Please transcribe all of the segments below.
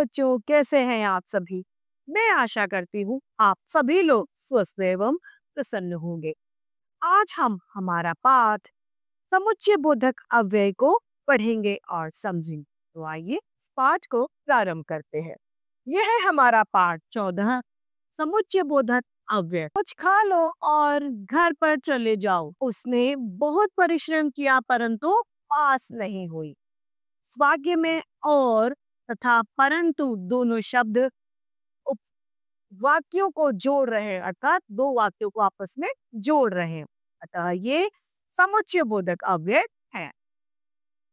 बच्चों, कैसे हैं आप सभी। मैं आशा करती हूँ आप सभी लोग स्वस्थ एवं प्रसन्न होंगे। आज हम हमारा पाठ समुच्चय बोधक अव्यय को पढ़ेंगे और समझेंगे। तो आइए इस पाठ को प्रारंभ करते हैं। यह है हमारा पाठ 14 समुच्चय बोधक अव्यय। कुछ खा लो और घर पर चले जाओ। उसने बहुत परिश्रम किया परंतु पास नहीं हुई। इस वाक्य में और तथा परंतु दोनों शब्द वाक्यों को जोड़ रहे हैं, अर्थात दो वाक्यों को आपस में जोड़ रहे हैं। अतः ये समुच्चय बोधक अव्यय है।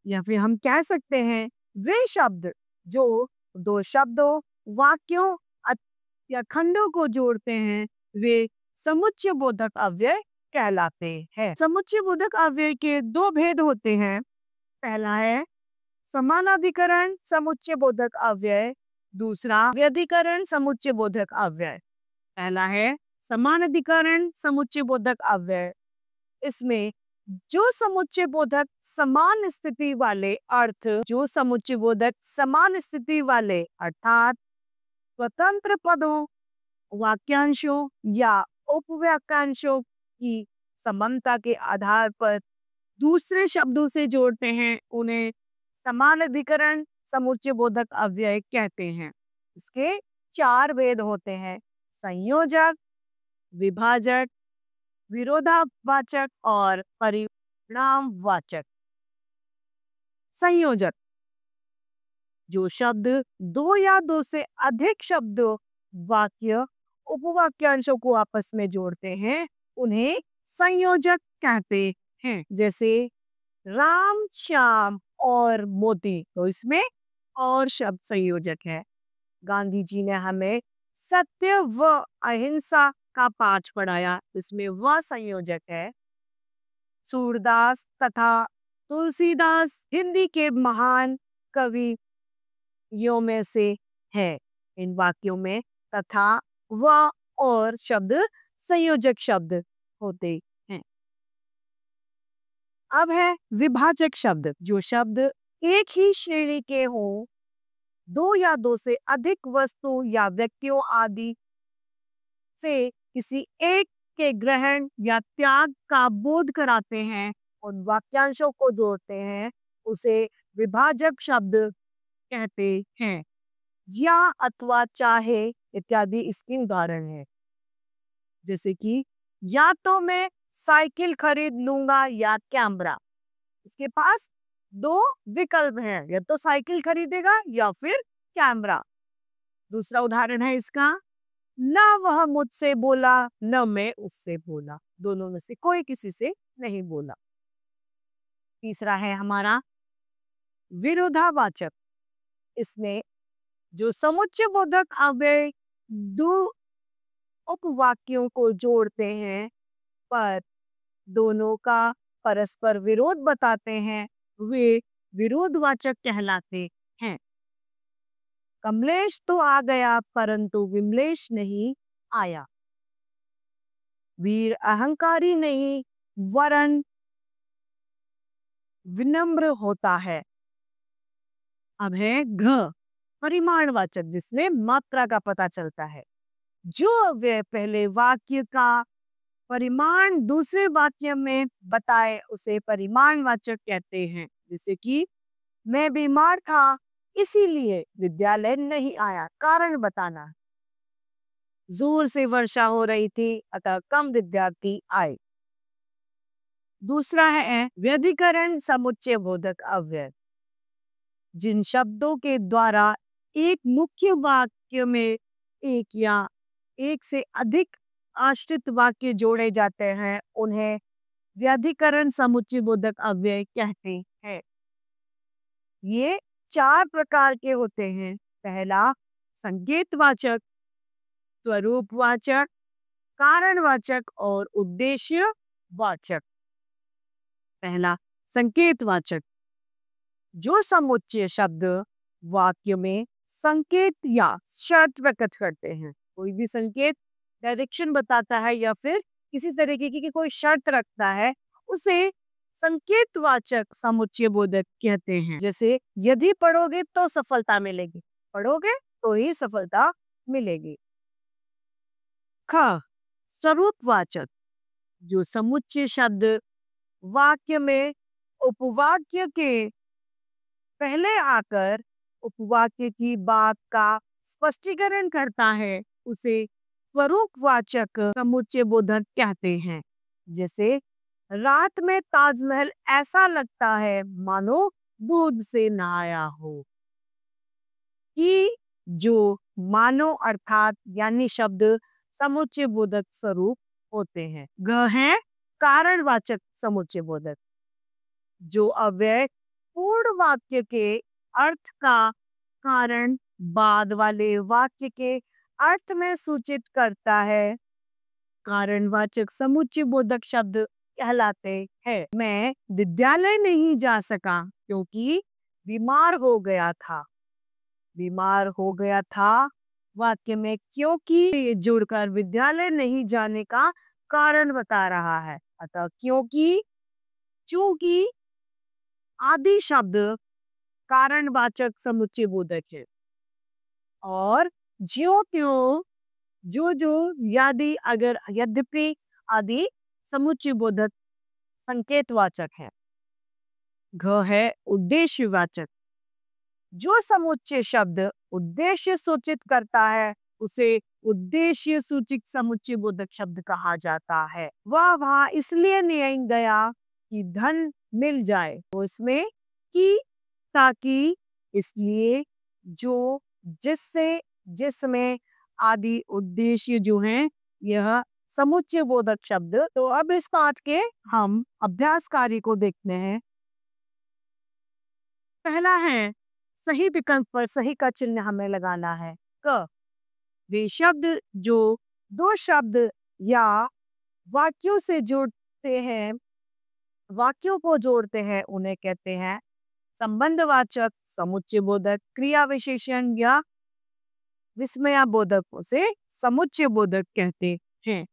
या फिर हम कह सकते हैं वे शब्द जो दो शब्दों, वाक्यों या खंडों को जोड़ते हैं वे समुच्चय बोधक अव्यय कहलाते हैं। समुच्चय बोधक अव्यय के दो भेद होते हैं। पहला है समानाधिकरण समुच्चय बोधक अव्यय, दूसरा व्यधिकरण समुच्चय बोधक अव्यय। पहला है समानाधिकरण समुच्चय बोधक अव्यय। इसमें जो समुच्चय बोधक समान स्थिति वाले अर्थ, जो समुच्चय बोधक समान स्थिति वाले अर्थात स्वतंत्र पदों, वाक्यांशों या उपवाक्यांशों की समानता के आधार पर दूसरे शब्दों से जोड़ते हैं, उन्हें समानाधिकरण समुच्चय बोधक अव्यय कहते हैं। इसके चार भेद होते हैं: संयोजक, विभाजक, विरोधावाचक और परिणामवाचक। संयोजक जो शब्द दो या दो से अधिक शब्दों, वाक्य, उपवाक्यांशों को आपस में जोड़ते हैं, उन्हें संयोजक कहते हैं। जैसे राम, श्याम और मोती, तो इसमें और शब्द संयोजक है। गांधी जी ने हमें सत्य व अहिंसा का पाठ पढ़ाया, इसमें वह संयोजक है। सूरदास तथा तुलसीदास हिंदी के महान कवियों में से है। इन वाक्यों में तथा व और शब्द संयोजक शब्द होते हैं। अब है विभाजक शब्द। जो शब्द एक ही श्रेणी के हों, दो या दो से अधिक वस्तु या व्यक्तियों आदि से किसी एक के ग्रहण या त्याग का बोध कराते हैं, उन वाक्यांशों को जोड़ते हैं, उसे विभाजक शब्द कहते हैं। या अथवा चाहे इत्यादि इसके उदाहरण है। जैसे कि या तो मैं साइकिल खरीद लूंगा या कैमरा। इसके पास दो विकल्प हैं, या तो साइकिल खरीदेगा या फिर कैमरा। दूसरा उदाहरण है इसका, ना वह मुझसे बोला न मैं उससे बोला, दोनों में से कोई किसी से नहीं बोला। तीसरा है हमारा विरोधावाचक। इसमें जो समुच्चय बोधक अव्यय दो उपवाक्यों को जोड़ते हैं पर दोनों का परस्पर विरोध बताते हैं, वे विरोधवाचक कहलाते हैं। कमलेश तो आ गया परंतु विमलेश नहीं आया। वीर अहंकारी नहीं वरन विनम्र होता है। अब है घ परिमाणवाचक, जिसमें मात्रा का पता चलता है। जो अव्यय पहले वाक्य का परिमाण दूसरे वाक्य में बताए उसे परिमाणवाचक कहते हैं। जैसे कि मैं बीमार था इसीलिए विद्यालय नहीं आया, कारण बताना। जोर से वर्षा हो रही थी अतः कम विद्यार्थी आए। दूसरा है व्यधिकरण समुच्चय बोधक अव्यय। जिन शब्दों के द्वारा एक मुख्य वाक्य में एक या एक से अधिक आश्रित वाक्य जोड़े जाते हैं, उन्हें व्यधिकरण समुच्चय बोधक अव्यय कहते हैं। ये चार प्रकार के होते हैं। पहला संकेतवाचक, स्वरूपवाचक, कारणवाचक और उद्देश्यवाचक। पहला संकेतवाचक, जो समुच्चय शब्द वाक्य में संकेत या शर्त प्रकट करते हैं। कोई भी संकेत डायरेक्शन बताता है या फिर किसी तरीके की कोई शर्त रखता है, उसे संकेतवाचक समुच्चय बोधक कहते हैं। जैसे यदि पढ़ोगे तो सफलता मिलेगी, पढ़ोगे तो ही सफलता मिलेगी। ख, स्वरूपवाचक, जो समुच्चय शब्द वाक्य में उपवाक्य के पहले आकर उपवाक्य की बात का स्पष्टीकरण करता है, उसे स्वरूपवाचक समुच्चय बोधक कहते हैं। जैसे रात में ताजमहल ऐसा लगता है मानो दूध से नहाया हो। कि जो मानो अर्थात यानी शब्द समुच्चय बोधक स्वरूप होते हैं। ग है कारणवाचक समुच्चय बोधक, जो अव्यय पूर्ण वाक्य के अर्थ का कारण बाद वाले वाक्य के अर्थ में सूचित करता है, कारणवाचक समुच्चय बोधक शब्द कहलाते हैं। मैं विद्यालय नहीं जा सका क्योंकि बीमार हो गया था। बीमार हो गया था वाक्य में क्योंकि ये जुड़कर विद्यालय नहीं जाने का कारण बता रहा है। अतः क्योंकि, चूंकि आदि शब्द कारणवाचक समुच्चय बोधक है और ज्यों त्यों, जो जो, यदि, अगर, यद्यपि आदि समुच्चय बोधक संकेतवाचक है। घ है उद्देश्यवाचक, जो समुच्चय शब्द उद्देश्य सूचित करता है उसे उद्देश्य सूचक समुच्चय बोधक शब्द कहा जाता है। वह वहां इसलिए नहीं गया कि धन मिल जाए, तो इसमें कि, ताकि, इसलिए, जो, जिससे, जिसमें आदि उद्देश्य जो हैं यह समुच्चय बोधक शब्द। तो अब इस पाठ के हम अभ्यास कार्य को देखते हैं। पहला है सही विकल्प पर सही का चिन्ह हमें लगाना है। क, वे शब्द जो दो शब्द या वाक्यों से जोड़ते हैं, वाक्यों को जोड़ते हैं, उन्हें कहते हैं संबंधवाचक समुच्चय बोधक। क्रिया विशेषण या विस्मयाबोधक से समुच्चय बोधक कहते हैं।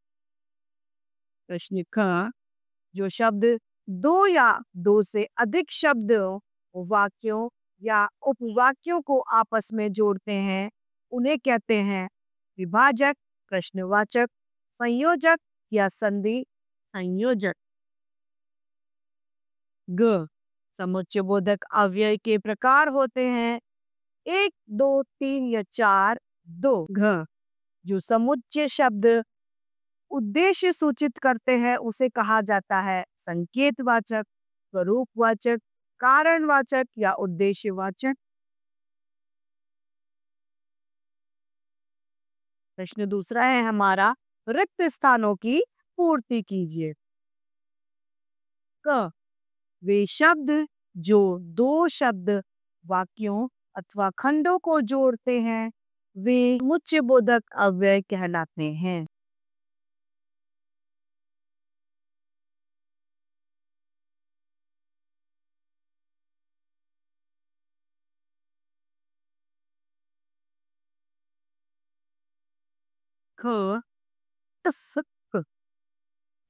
प्रश्न ख, जो शब्द दो या दो से अधिक शब्द वाक्यों या उपवाक्यों को आपस में जोड़ते हैं, उन्हें कहते हैं विभाजक, प्रश्नवाचक, संयोजक या संधि संयोजक। ग, समुच्चय बोधक अव्यय के प्रकार होते हैं 1, 2, 3 या 4। 2, घ, जो समुच्चय शब्द उद्देश्य सूचित करते हैं उसे कहा जाता है संकेतवाचक, स्वरूपवाचक, कारणवाचक या उद्देश्यवाचक। प्रश्न दूसरा है हमारा, रिक्त स्थानों की पूर्ति कीजिए। क, वे शब्द जो दो शब्द वाक्यों अथवा खंडों को जोड़ते हैं वे समुच्चय बोधक अव्यय कहलाते हैं। ख, तस, क,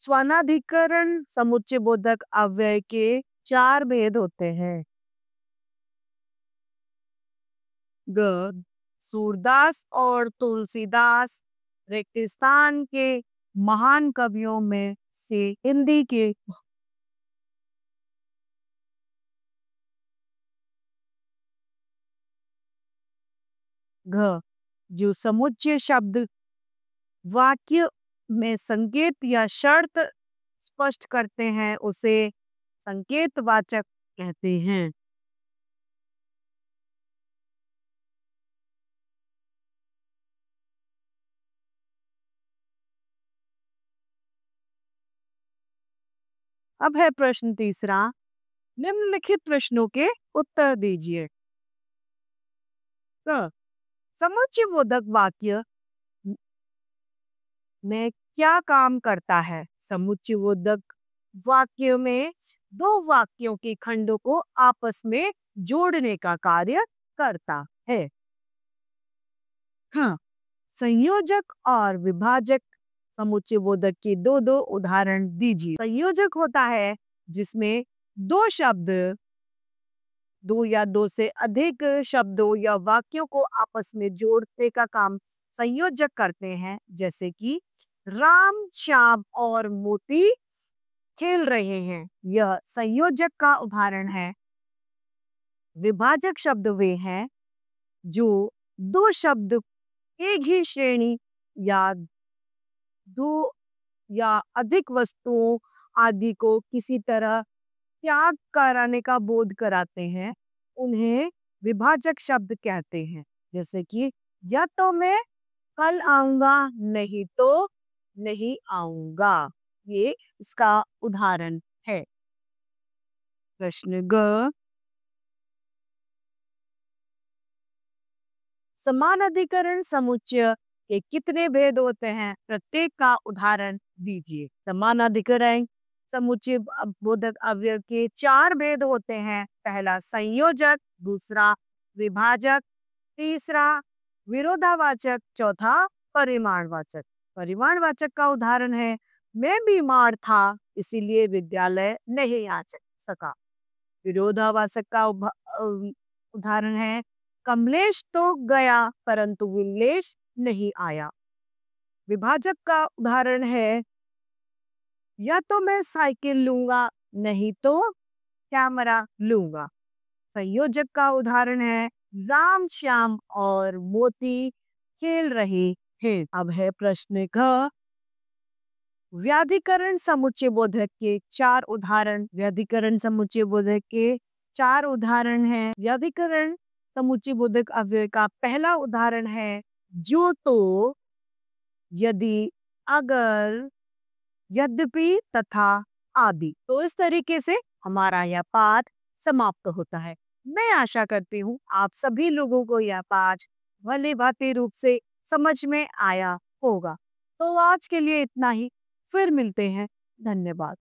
स्वानाधिकरण समुच्चय बोधक अव्यय के 4 भेद होते हैं। ग, सूरदास और तुलसीदास रिक्त स्थान के महान कवियों में से हिंदी के। घ, जो समुच्चय शब्द वाक्य में संकेत या शर्त स्पष्ट करते हैं उसे संकेतवाचक कहते हैं। अब है प्रश्न तीसरा, निम्नलिखित प्रश्नों के उत्तर दीजिए। क, समुच्चय बोधक वाक्य में क्या काम करता है? समुच्चय बोधक वाक्य में दो वाक्यों के खंडों को आपस में जोड़ने का कार्य करता है। हाँ, संयोजक और विभाजक समुच्चय बोधक के दो दो उदाहरण दीजिए। संयोजक होता है जिसमें दो शब्द दो या दो से अधिक शब्दों या वाक्यों को आपस में जोड़ने का काम संयोजक करते हैं, जैसे कि राम श्याम और मोती खेल रहे हैं। यह संयोजक का उदाहरण है। विभाजक शब्द वे हैं जो दो शब्द एक ही श्रेणी या दो या अधिक वस्तुओं आदि को किसी तरह त्याग कराने का बोध कराते हैं। उन्हें विभाजक शब्द कहते हैं। जैसे कि या तो मैं कल आऊंगा, नहीं तो नहीं आऊंगा। ये इसका उदाहरण है। प्रश्न ग, समान अधिकरण समुच्चय के कितने भेद होते हैं? प्रत्येक का उदाहरण दीजिए। समान अधिकरण समुच्चय बोधक अवयव के 4 भेद होते हैं। पहला संयोजक, दूसरा विभाजक, तीसरा विरोधावाचक, चौथा परिमाणवाचक। परिमाणवाचक का उदाहरण है मैं बीमार था इसीलिए विद्यालय नहीं आ सका। विरोधावाचक का उदाहरण है कमलेश तो गया परंतु विमलेश नहीं आया। विभाजक का उदाहरण है या तो मैं साइकिल लूंगा, नहीं तो कैमरा लूंगा। संयोजक का उदाहरण है राम श्याम और मोती खेल रहे हैं। अब है प्रश्न क, व्याधिकरण समुच्चय बोधक के 4 उदाहरण। व्याधिकरण समुच्चय बोधक के 4 उदाहरण हैं। व्याधिकरण समुच्चय बोधक अव्यय का पहला उदाहरण है जो, तो, यदि, अगर, यद्यपि, तथा, आदि। तो इस तरीके से हमारा यह पाठ समाप्त होता है। मैं आशा करती हूँ आप सभी लोगों को यह पाठ भली भांति रूप से समझ में आया होगा। तो आज के लिए इतना ही, फिर मिलते हैं। धन्यवाद।